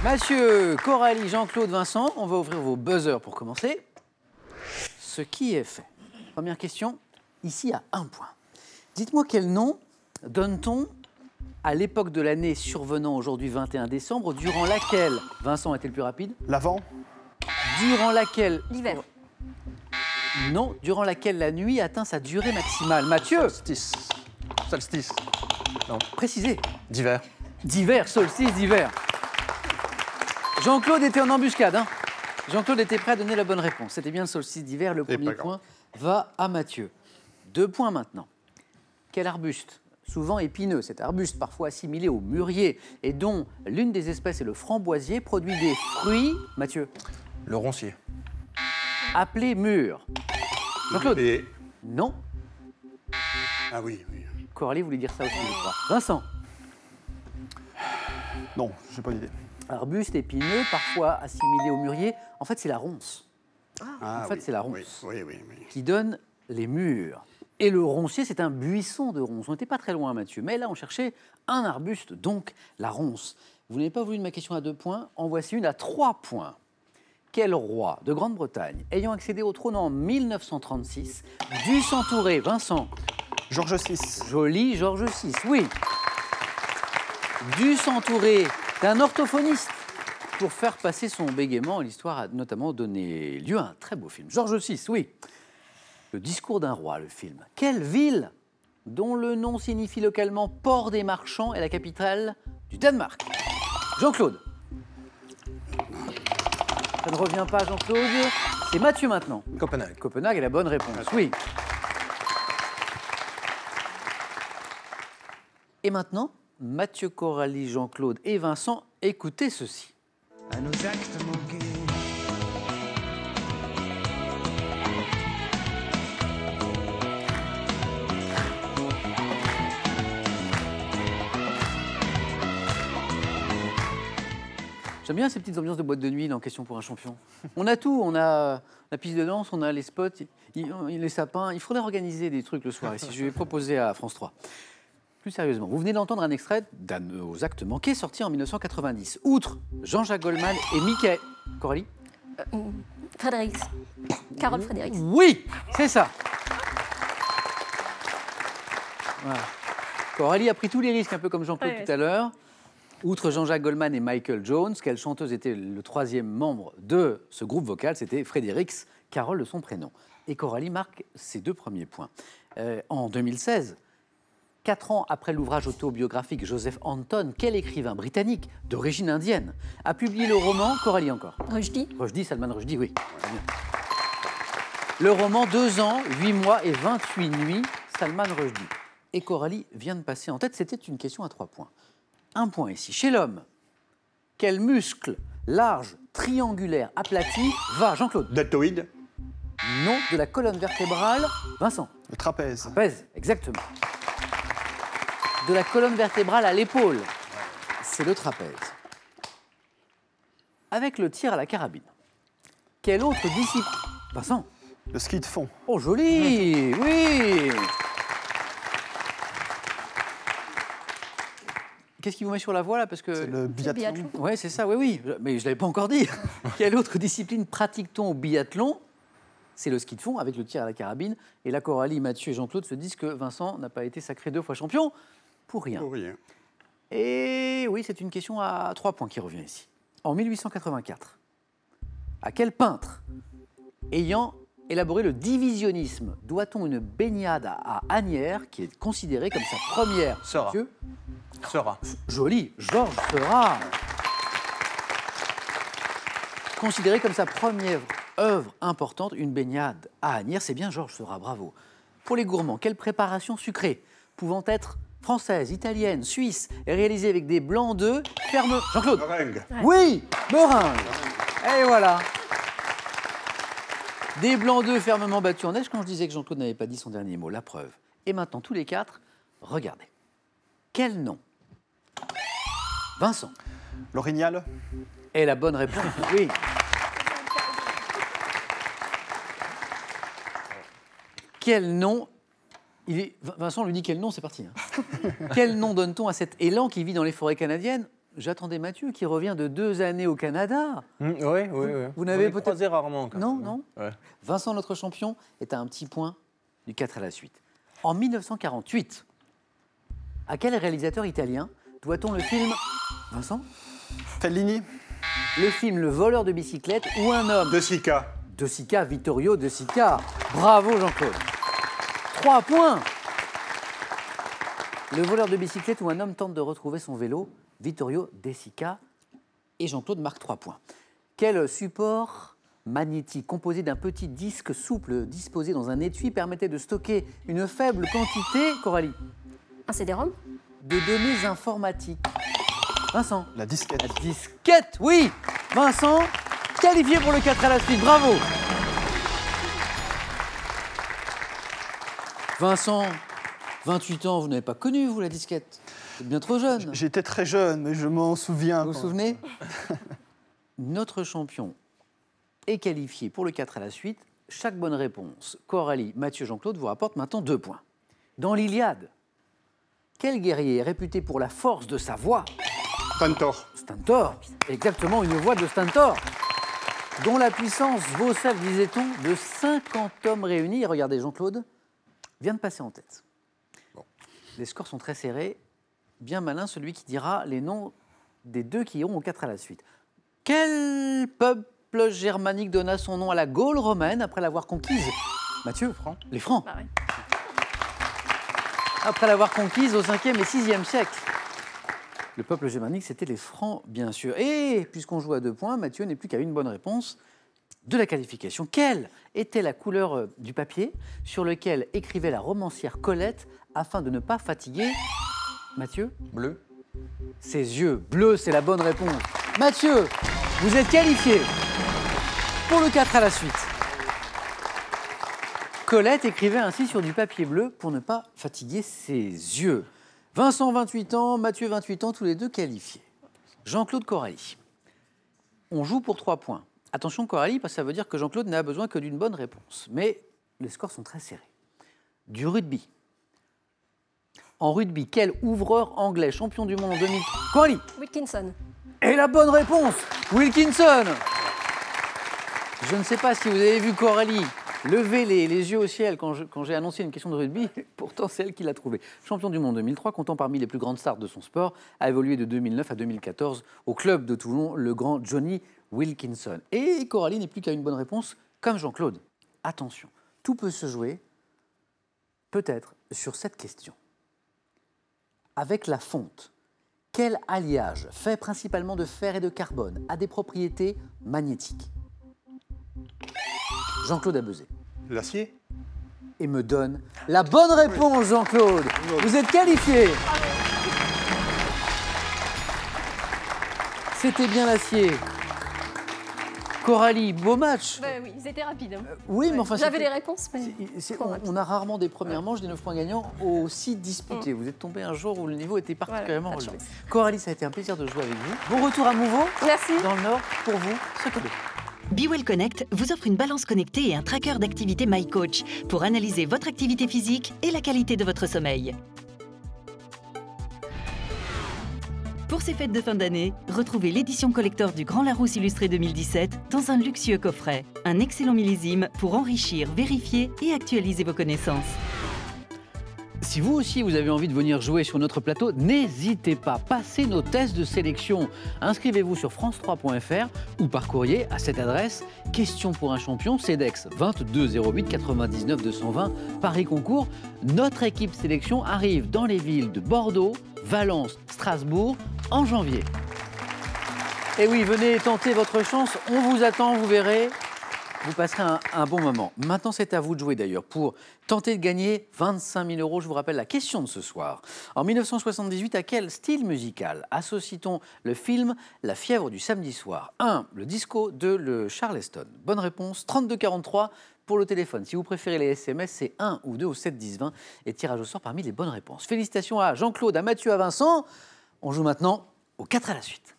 Mathieu, Coralie, Jean-Claude, Vincent, on va ouvrir vos buzzers pour commencer. Ce qui est fait. Première question, ici à 1 point. Dites-moi quel nom donne-t-on à l'époque de l'année survenant aujourd'hui 21 décembre, durant laquelle, Vincent était le plus rapide, L'avant. durant laquelle... L'hiver. Non, durant laquelle la nuit atteint sa durée maximale. Mathieu, Solstice. Solstice. Non. précisez. D'hiver. D'hiver, solstice d'hiver. Jean-Claude était en embuscade. Hein. Jean-Claude était prêt à donner la bonne réponse. C'était bien le solstice d'hiver. Le C'est premier pas point va à Mathieu. 2 points maintenant. Quel arbuste, souvent épineux, cet arbuste parfois assimilé au mûrier et dont l'une des espèces est le framboisier, produit des fruits, Mathieu, Le roncier. appelés mûrs. Jean-Claude, Et... non. Ah oui, oui. Coralie voulait dire ça aussi, je crois. Vincent, Non, j'ai pas d'idée. arbuste épineux, parfois assimilé au mûrier. En fait, c'est la ronce Ah, En fait, oui, c'est la ronce. Oui, oui, oui. qui donne les mûres. Et le roncier, c'est un buisson de ronces. On n'était pas très loin, Mathieu. Mais là, on cherchait un arbuste, donc la ronce. Vous n'avez pas voulu de ma question à 2 points. En voici une à 3 points. Quel roi de Grande-Bretagne, ayant accédé au trône en 1936, dut s'entourer, Vincent, Georges VI. joli Georges VI, oui, dut s'entourer d'un orthophoniste pour faire passer son bégaiement. L'histoire a notamment donné lieu à un très beau film. Georges VI, oui. Le discours d'un roi, le film. Quelle ville, dont le nom signifie localement port des marchands, est la capitale du Danemark? Jean-Claude. Ça ne revient pas, Jean-Claude. C'est Mathieu maintenant. Copenhague. Copenhague est la bonne réponse, oui. Et maintenant, Mathieu, Coralie, Jean-Claude et Vincent, écoutez ceci. À nos actes manqués. J'aime bien ces petites ambiances de boîte de nuit dans Question pour un champion. On a tout, on a la piste de danse, on a les spots, les sapins. Il faudrait organiser des trucs le soir ici. Je vais proposer à France 3. Plus sérieusement, vous venez d'entendre un extrait d'Aux actes manqués sorti en 1990. Outre Jean-Jacques Goldman et Michael... Coralie? Frédéric. Carole Frédéric. Oui, c'est ça. Voilà. Coralie a pris tous les risques, un peu comme Jean-Claude Ouais, tout à l'heure. Outre Jean-Jacques Goldman et Michael Jones, quelle chanteuse était le 3e membre de ce groupe vocal? C'était Frédéric, Carole de son prénom. Et Coralie marque ses 2 premiers points. En 2016, 4 ans après l'ouvrage autobiographique Joseph Anton, quel écrivain britannique d'origine indienne a publié le roman, Coralie encore? Rushdie. Rushdie, Salman Rushdie, oui. Très bien. Le roman 2 ans, 8 mois et 28 nuits, Salman Rushdie. Et Coralie vient de passer en tête, c'était une question à 3 points. 1 point ici. Chez l'homme, quel muscle large, triangulaire, aplati va, Jean-Claude? Deltoïde. Non, de la colonne vertébrale, Vincent? Le trapèze. Trapèze, exactement. De la colonne vertébrale à l'épaule, c'est le trapèze. Avec le tir à la carabine, quelle autre discipline? Vincent? Le ski de fond. Oh, joli, oui. Qu'est-ce qui vous met sur la voie là? Parce que... C'est le biathlon. biathlon. Oui, c'est ça, oui, oui. Mais je ne l'avais pas encore dit. Quelle autre discipline pratique-t-on au biathlon? C'est le ski de fond avec le tir à la carabine. Et là, Coralie, Mathieu et Jean-Claude se disent que Vincent n'a pas été sacré 2 fois champion pour rien. Pour rien. Et oui, c'est une question à 3 points qui revient ici. En 1884, à quel peintre ayant élaboré le divisionnisme doit-on une baignade à Asnières qui est considérée comme sa première? Seurat. Mathieu? Seurat. Joli, Georges Seurat. Considéré comme sa première œuvre importante, une baignade à Asnières, c'est bien Georges Seurat, bravo. Pour les gourmands, quelle préparation sucrée, pouvant être française, italienne, suisse, et réalisée avec des blancs d'œufs fermes... Jean-Claude? Meringue. Oui, meringue. Et voilà. Des blancs d'œufs fermement battus en neige quand je disais que Jean-Claude n'avait pas dit son dernier mot, la preuve. Et maintenant, tous les 4, regardez. Quel nom? Vincent? L'orignal. Et la bonne réponse, oui. Quel nom Vincent lui dit quel nom, c'est parti. Hein. Quel nom donne-t-on à cet élan qui vit dans les forêts canadiennes? j'attendais Mathieu qui revient de 2 années au Canada. Oui. Vous n'avez On les peut-être- croisé rarement. Quand Non, même. non. Ouais. Vincent, notre champion, est à un petit point du 4 à la suite. En 1948, à quel réalisateur italien doit-on le film... Vincent? Fellini, Le film Le voleur de bicyclette ou un homme... De Sica. De Sica, Vittorio De Sica. Bravo Jean-Claude. 3 points. Le voleur de bicyclette où un homme tente de retrouver son vélo, Vittorio De Sica. Et Jean-Claude marque 3 points. Quel support magnétique composé d'un petit disque souple disposé dans un étui permettait de stocker une faible quantité, Coralie, Un CD-ROM. de données informatiques? Vincent? la disquette. La disquette, oui. Vincent, qualifié pour le 4 à la suite, bravo. Vincent, 28 ans, vous n'avez pas connu, vous, la disquette? Vous êtes bien trop jeune. J'étais très jeune, mais je m'en souviens. Vous vous quand- souvenez? Notre champion est qualifié pour le 4 à la suite. Chaque bonne réponse, Coralie, Mathieu, Jean-Claude, vous rapporte maintenant 2 points. Dans l'Iliade, quel guerrier est réputé pour la force de sa voix? Tantor. Stentor, exactement une voix de Stentor, dont la puissance vaut celle, disait-on, de 50 hommes réunis. Et regardez, Jean-Claude vient de passer en tête. Les scores sont très serrés. Bien malin celui qui dira les noms des 2 qui iront au 4 à la suite. Quel peuple germanique donna son nom à la Gaule romaine après l'avoir conquise? Mathieu, les Francs. Bah ouais. Après l'avoir conquise au 5e et 6e siècle. Le peuple germanique, c'était les Francs, bien sûr. Et puisqu'on joue à 2 points, Mathieu n'est plus qu'à une bonne réponse de la qualification. Quelle était la couleur du papier sur lequel écrivait la romancière Colette afin de ne pas fatiguer Mathieu? Bleu. Ses yeux bleus, c'est la bonne réponse. Mathieu, vous êtes qualifié pour le 4 à la suite. Colette écrivait ainsi sur du papier bleu pour ne pas fatiguer ses yeux. Vincent, 28 ans, Mathieu, 28 ans, tous les 2 qualifiés. Jean-Claude, Coralie. On joue pour 3 points. Attention, Coralie, parce que ça veut dire que Jean-Claude n'a besoin que d'une bonne réponse. Mais les scores sont très serrés. Du rugby. En rugby, quel ouvreur anglais champion du monde en 2000? Coralie. Wilkinson. Et la bonne réponse, Wilkinson. Je ne sais pas si vous avez vu Coralie lever les yeux au ciel quand j'ai annoncé une question de rugby, pourtant c'est elle qui l'a trouvé. Champion du monde 2003, comptant parmi les plus grandes stars de son sport, a évolué de 2009 à 2014 au club de Toulon, le grand Johnny Wilkinson. Et Coralie n'est plus qu'à une bonne réponse, comme Jean-Claude. Attention, tout peut se jouer, peut-être, sur cette question. Avec la fonte, quel alliage, fait principalement de fer et de carbone, a des propriétés magnétiques? Jean-Claude a buzzé L'acier. et me donne la bonne réponse, Jean-Claude. Vous êtes qualifié. C'était bien l'acier. Coralie, beau match. Bah oui, ils étaient rapides. Hein. Oui, mais Ouais. enfin, J'avais c'était- les réponses, mais. on a rarement des premières manches, des 9 points gagnants aussi disputés. Vous êtes tombé un jour où le niveau était particulièrement Voilà, pas de relevé. chance. Coralie, ça a été un plaisir de jouer avec vous. Bon retour à nouveau Merci. dans le Nord pour vous, ce cadeau. BeWell Connect vous offre une balance connectée et un tracker d'activité MyCoach pour analyser votre activité physique et la qualité de votre sommeil. Pour ces fêtes de fin d'année, retrouvez l'édition collector du Grand Larousse Illustré 2017 dans un luxueux coffret. Un excellent millésime pour enrichir, vérifier et actualiser vos connaissances. Si vous aussi vous avez envie de venir jouer sur notre plateau, n'hésitez pas, passez nos tests de sélection. Inscrivez-vous sur france3.fr ou par courrier à cette adresse. Question pour un champion, CEDEX 22 08 99 220, Paris Concours. Notre équipe sélection arrive dans les villes de Bordeaux, Valence, Strasbourg en janvier. Et oui, venez tenter votre chance, on vous attend, vous verrez. Vous passerez un bon moment. Maintenant, c'est à vous de jouer d'ailleurs pour tenter de gagner 25 000 €. Je vous rappelle la question de ce soir. En 1978, à quel style musical associe-t-on le film La fièvre du samedi soir? 1. Le disco. 2. Le Charleston. Bonne réponse, 3243 pour le téléphone. Si vous préférez les SMS, c'est 1 ou 2 au 7 10 20 et tirage au sort parmi les bonnes réponses. Félicitations à Jean-Claude, à Mathieu, à Vincent. On joue maintenant au 4 à la suite.